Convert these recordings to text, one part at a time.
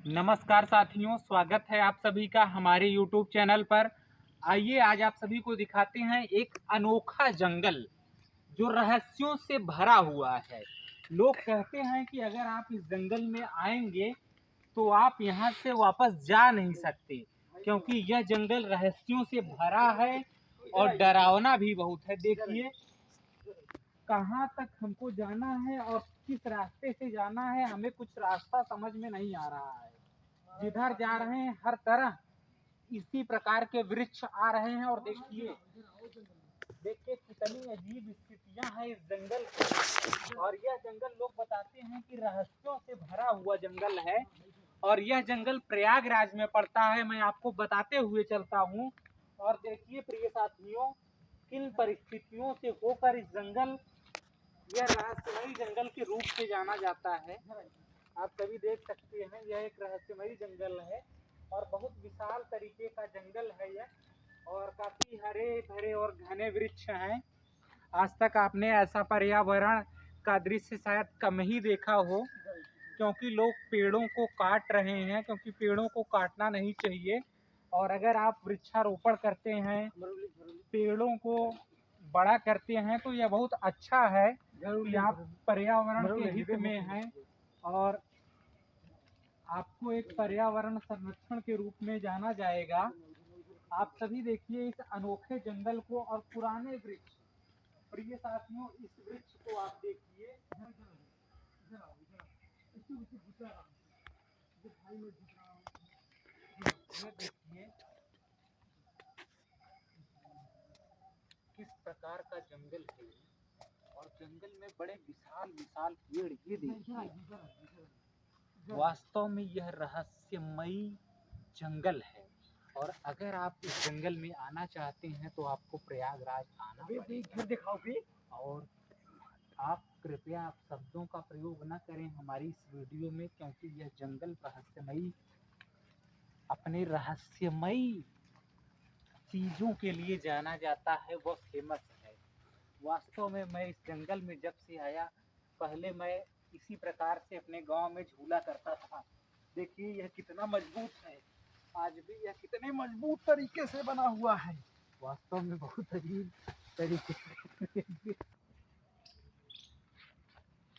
नमस्कार साथियों, स्वागत है आप सभी का हमारे YouTube चैनल पर। आइए आज आप सभी को दिखाते हैं एक अनोखा जंगल जो रहस्यों से भरा हुआ है। लोग कहते हैं कि अगर आप इस जंगल में आएंगे तो आप यहाँ से वापस जा नहीं सकते, क्योंकि यह जंगल रहस्यों से भरा है और डरावना भी बहुत है। देखिए कहाँ तक हमको जाना है और किस रास्ते से जाना है, हमें कुछ रास्ता समझ में नहीं आ रहा है। जिधर जा रहे हैं हर तरह इसी प्रकार के वृक्ष आ रहे हैं और देखिए कितनी अजीब स्थितियां हैं इस जंगल की। और यह जंगल लोग बताते हैं कि रहस्यों से भरा हुआ जंगल है और यह जंगल प्रयागराज में पड़ता है। मैं आपको बताते हुए चलता हूँ। और देखिए प्रिय साथियों, किन परिस्थितियों से होकर इस जंगल, यह रहस्यमयी जंगल के रूप से जाना जाता है। आप सभी देख सकते हैं यह एक रहस्यमयी जंगल है और बहुत विशाल तरीके का जंगल है यह, और काफी हरे भरे और घने वृक्ष हैं। आज तक आपने ऐसा पर्यावरण का दृश्य शायद कम ही देखा हो, क्योंकि लोग पेड़ों को काट रहे हैं, क्योंकि पेड़ों को काटना नहीं चाहिए। और अगर आप वृक्षारोपण करते हैं, पेड़ों को बड़ा करते हैं तो यह बहुत अच्छा है कि आप पर्यावरण के हित में हैं और आपको एक पर्यावरण संरक्षण के रूप में जाना जाएगा। आप सभी देखिए इस अनोखे जंगल को और पुराने वृक्ष। प्रिय साथियों, इस वृक्ष को आप देखिए, ये देखिए किस प्रकार का जंगल है और जंगल में बड़े विशाल विशाल पेड़। ये देखिए वास्तव में यह रहस्यमयी जंगल है। और अगर आप इस जंगल में आना चाहते हैं तो आपको प्रयागराज आना पड़ेगा। और आप कृपया आप शब्दों का प्रयोग न करें हमारी इस वीडियो में, क्योंकि यह जंगल रहस्यमयी, अपने रहस्यमयी चीज़ों के लिए जाना जाता है, वह फेमस है। वास्तव में मैं इस जंगल में जब से आया, पहले मैं इसी प्रकार से अपने गांव में झूला करता था। देखिए यह कितना मजबूत है, आज भी यह कितने मजबूत तरीके से बना हुआ है। वास्तव में बहुत अजीब तरीके से।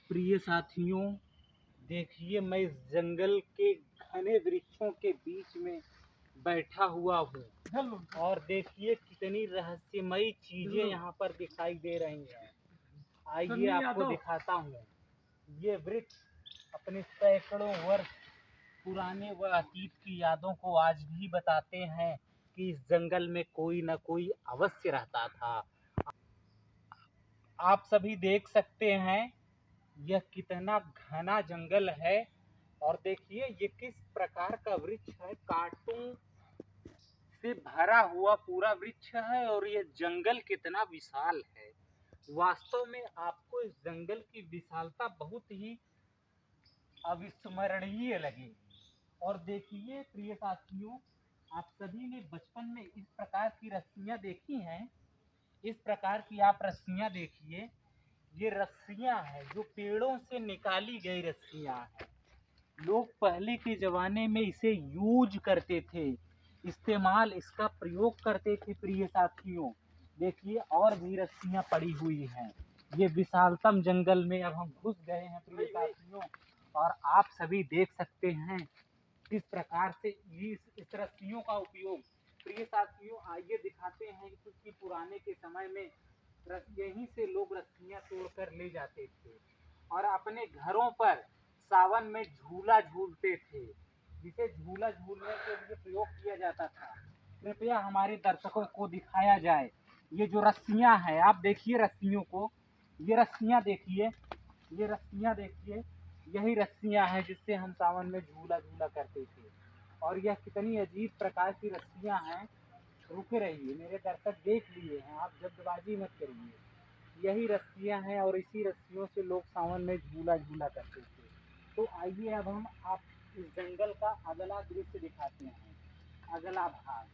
प्रिय साथियों, देखिए मैं इस जंगल के घने वृक्षों के बीच में बैठा हुआ हूँ और देखिए कितनी रहस्यमयी चीजें यहाँ पर दिखाई दे रही हैं। आइए आपको दिखाता हूँ। ये वृक्ष अपने सैकड़ों वर्ष पुराने व अतीत की यादों को आज भी बताते हैं कि इस जंगल में कोई न कोई अवश्य रहता था। आप सभी देख सकते हैं यह कितना घना जंगल है और देखिए ये किस प्रकार का वृक्ष है। कांटों से भरा हुआ पूरा वृक्ष है और ये जंगल कितना विशाल है। वास्तव में आपको इस जंगल की विशालता बहुत ही अविस्मरणीय लगेगी। और देखिए प्रिय साथियों, आप सभी ने बचपन में इस प्रकार की रस्सियां देखी हैं। इस प्रकार की आप रस्सियां देखिए, ये रस्सियां हैं जो पेड़ों से निकाली गई रस्सियां हैं। लोग पहले के ज़माने में इसे यूज करते थे, इस्तेमाल इसका प्रयोग करते थे। प्रिय साथियों देखिए और भी रस्सियां पड़ी हुई हैं। ये विशालतम जंगल में अब हम घुस गए हैं प्रिय साथियों, और आप सभी देख सकते हैं किस प्रकार से इस रस्सियों का उपयोग। प्रिय साथियों आइए दिखाते हैं कि पुराने के समय में यहीं से लोग रस्सियां तोड़कर ले जाते थे और अपने घरों पर सावन में झूला झूलते थे, जिसे झूला झूलने के लिए प्रयोग किया जाता था। कृपया हमारे दर्शकों को दिखाया जाए ये जो रस्सियां हैं। आप देखिए रस्सियों को, ये रस्सियां देखिए, ये रस्सियां देखिए, यही रस्सियां हैं जिससे हम सावन में झूला झूला करते थे। और यह कितनी अजीब प्रकार की रस्सियां हैं। रुक रहिए, मेरे दर्शक देख लिए हैं, आप जल्दबाजी मत करिए। यही रस्सियां हैं और इसी रस्सियों से लोग सावन में झूला झूला करते थे। तो आइए अब हम आप इस जंगल का अगला दृश्य दिखाते हैं, अगला भाग,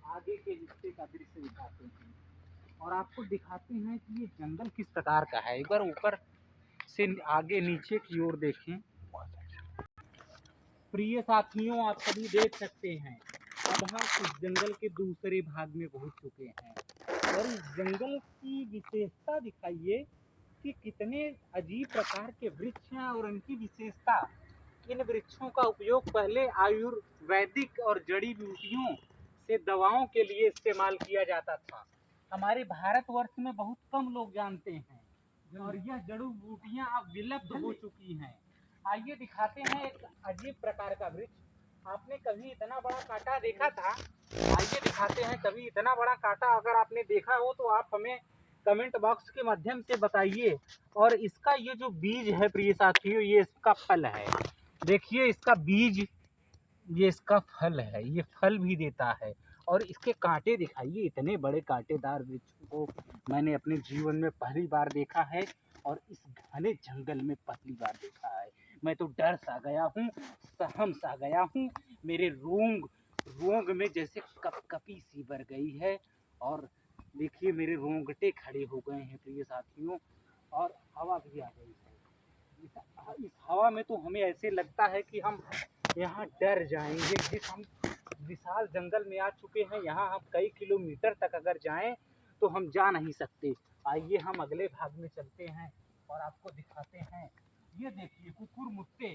आगे के हिस्से का दृश्य दिखाते हैं और आपको दिखाते हैं कि ये जंगल किस प्रकार का है। एक बार ऊपर से आगे नीचे की ओर देखें। प्रिय साथियों, आप सभी देख सकते हैं अब हम इस जंगल के दूसरे भाग में पहुंच चुके हैं और इस जंगल की विशेषता दिखाइए कि कितने अजीब प्रकार के वृक्ष हैं और उनकी विशेषता। इन वृक्षों का उपयोग पहले आयुर्वेदिक और जड़ी बूटियों से दवाओं के लिए इस्तेमाल किया जाता था। हमारे भारतवर्ष में बहुत कम लोग जानते हैं और यह जड़ी बूटियां अब विलुप्त हो चुकी हैं। आइए दिखाते हैं एक अजीब प्रकार का वृक्ष। आपने कभी इतना बड़ा कांटा देखा था? आइए दिखाते हैं कभी इतना बड़ा कांटा अगर आपने देखा हो तो आप हमें कमेंट बॉक्स के माध्यम से बताइए। और इसका ये जो बीज है प्रिय साथियों, ये इसका फल है। देखिए इसका बीज, ये इसका फल है, ये फल भी देता है। और इसके कांटे दिखाइए, इतने बड़े कांटेदार वृक्ष को मैंने अपने जीवन में पहली बार देखा है और इस घने जंगल में पहली बार देखा है। मैं तो डर सा गया हूँ, सहम सा गया हूँ। मेरे रोंग में जैसे कपकपी सी भर गई है और देखिए मेरे रोंगटे खड़े हो गए हैं प्रिय साथियों। और हवा भी आ गई है। इस हवा में तो हमें ऐसे लगता है कि हम यहाँ डर जाएंगे। जिस हम विशाल जंगल में आ चुके हैं, यहाँ हम कई किलोमीटर तक अगर जाएं तो हम जा नहीं सकते। आइए हम अगले भाग में चलते हैं और आपको दिखाते हैं। ये देखिए कुकुर मुत्ते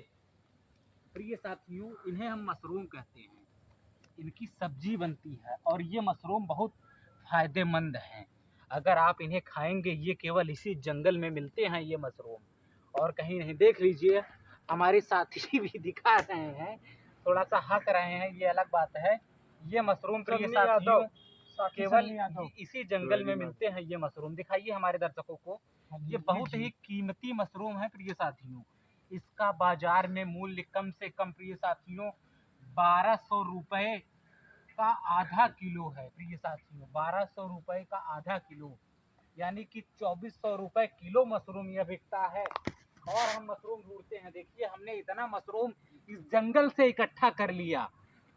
प्रिय साथियों, इन्हें हम मशरूम कहते हैं। इनकी सब्जी बनती है और ये मशरूम बहुत फायदेमंद हैं। अगर आप इन्हें खाएंगे, ये केवल इसी जंगल में मिलते हैं ये मशरूम, और कहीं नहीं। देख लीजिए हमारे साथी भी दिखा रहे हैं, थोड़ा सा हंस रहे हैं, ये अलग बात है। ये मशरूम प्रिय साथियों केवल इसी जंगल में मिलते हैं। ये मशरूम दिखाइए हमारे दर्शकों को। ये बहुत ही कीमती मशरूम है प्रिय साथियों। इसका बाजार में मूल्य कम से कम प्रिय साथियों 1200 रुपए का आधा किलो है प्रिय साथियों। 1200 रुपए का आधा किलो, यानी कि 2400 रुपए किलो मशरूम यह बिकता है। और हम मशरूम ढूंढते हैं। देखिए हमने इतना मशरूम इस जंगल से इकट्ठा कर लिया,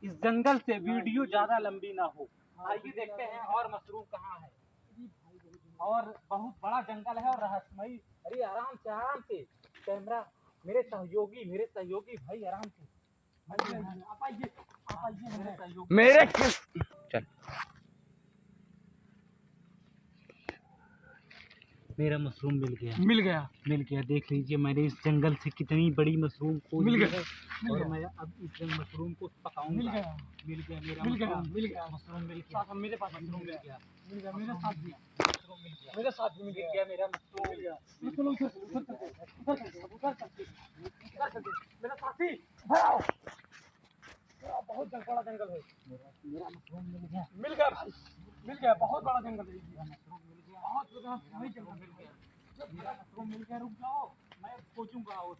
इस जंगल से। वीडियो ज्यादा लंबी ना हो, आइए देखते हैं और मशरूम कहाँ है। और बहुत बड़ा जंगल है और रहस्यमयी। अरे आराम से कैमरा, मेरे सहयोगी भाई आराम से। आप आइए मेरे चल। मेरा मशरूम मिल गया। देख लीजिए मैंने इस जंगल से कितनी बड़ी मशरूम खोज ली है और मैं अब इस मशरूम को पकाऊंगा। मिल गया मशरूम मिल गया। मेरे पास मशरूम मिल गया। मेरे साथ भी मिल गया मेरा मशरूम। मेरा साथी बहुत बड़ा जंगल है। मेरा मशरूम मिल गया भाई, मिल गया। बहुत बड़ा जंगल है। मशरूम मिल गया, बहुत बड़ा जंगल मिल गया। मेरा मशरूम मिल गया। रुक जाओ, मैं खोजूंगा। और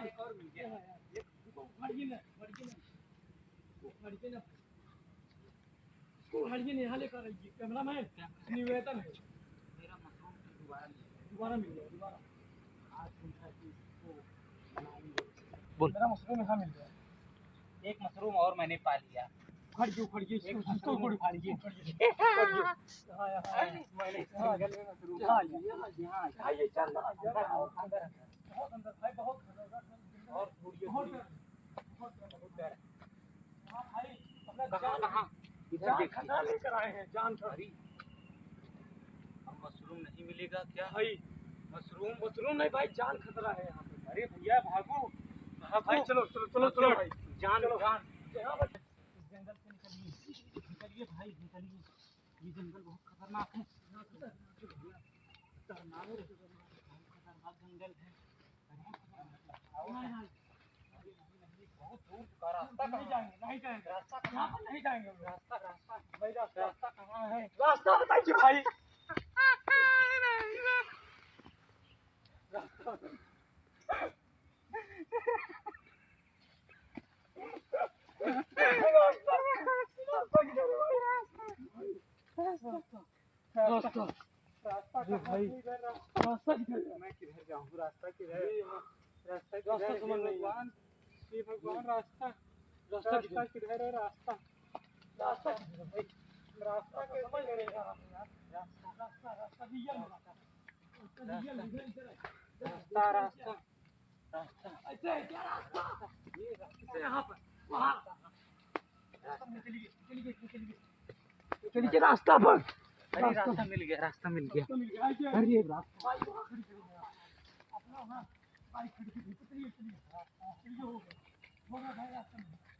एक और मिल गया। यहाँ लेकर आइए कैमरामैन, निवेदन है। मेरा मशरूम दोबारा मिल गया। दोबारा बोल। मेरा मशरूम यहाँ मिल गया। एक मशरूम और मैंने पा लिया। फाड़िए मैंने जंगल में मशरूम ये चल अंदर बहुत अंदर भाई, बहुत और बहुत डर। हां भाई, अपना कहां इधर खतरा लेकर आए हैं। जान खतरी। अब मशरूम नहीं मिलेगा क्या भाई? मशरूम नहीं भाई, जान खतरा है यहाँ पे। अरे भैया भागो भाई, चलो भाई, जान यहाँ पर। इस जंगल से निकलिए भाई, निकलिए। ये जंगल बहुत खतरनाक है। खतरनाक जंगल है। बहुत दूर का रास्ता। नहीं जाएंगे रास्ता कहाँ पर? नहीं जाएंगे रास्ता कहाँ है? रास्ता बताइए भाई। रास्ता भाई, रास्ता किधर? मैं किधर जाऊँ? रास्ता किधर? रास्ता समझ नहीं। भगवान रास्ता किधर है? रास्ता किधर भाई? रास्ता समझ नहीं आ रहा। रास्ता रास्ता रास्ता रास्ता ऐसे क्या रास्ता? ये रास्ता यहाँ पर वहाँ चलिए रास्ता पर अरे रास्ता मिल गया रास्ता मिल गया अरे अरे रास्ता भाई वहाँ खड़ी करो अपना वहाँ बाइक खड़ी की चलिए चलिए चलिए हो गया भाई रास्ता मिल गया